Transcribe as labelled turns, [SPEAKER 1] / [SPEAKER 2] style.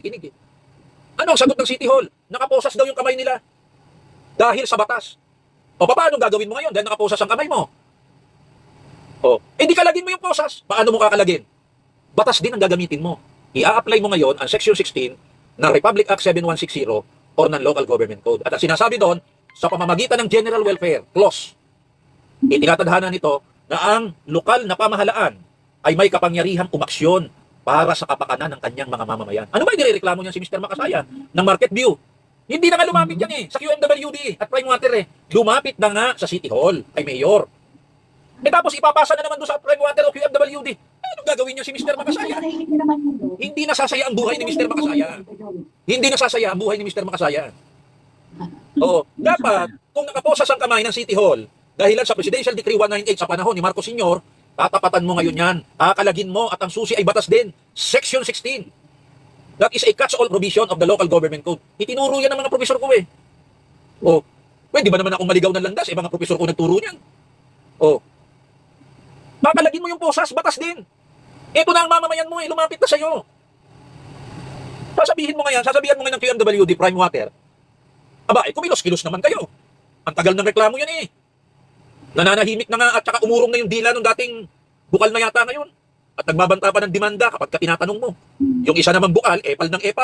[SPEAKER 1] Kinig eh. Ano ang sagot ng City Hall? Nakaposas daw yung kamay nila. Dahil sa batas. O paano gagawin mo ngayon dahil nakaposas ang kamay mo? O, di kalagin mo yung posas. Paano mo kakalagin? Batas din ang gagamitin mo. I-a-apply mo ngayon ang Section 16 ng Republic Act 7160 or ng Local Government Code. At ang sinasabi doon, sa pamamagitan ng General Welfare Clause, itinatadhana nito na ang lokal na pamahalaan ay may kapangyarihang umaksyon para sa kapakanan ng kanyang mga mamamayan. Ano ba inireklamo niyan si Mr. Makasaya ng Market View? Hindi na nga lumapit yan sa QMWD at Prime Water Lumapit na nga sa City Hall kay Mayor. Tapos ipapasa na naman doon sa Prime Water o QMWD. Anong gagawin niyo si Mr. Makasaya? Hindi nasasaya ang buhay ni Mr. Makasaya. Hindi nasasaya ang buhay ni Mr. Makasaya. Dapat, kung nakaposas ang kamay ng City Hall, dahilan sa Presidential Decree 198 sa panahon ni Marcos Sr., tatapatan mo ngayon yan, kakalagin mo at ang susi ay batas din. Section 16. That is a catch-all provision of the Local Government Code. Itinuro yan ng mga profesor ko Pwede ba naman akong maligaw ng landas? Mga profesor ko nagturo niyan. Kakalagin mo yung posas, batas din. Ito na ang mamamayan mo lumapit na sa'yo. Sasabihan mo ngayon ng QMWD, Prime Water, kumilos-kilos naman kayo. Ang tagal ng reklamo yan Nananahimik na nga at saka umurong na yung dila ng dating bukal na yata ngayon. At nagbabanta pa ng demanda kapag tinatanong mo. Yung isa naman bukal, epal ng epal.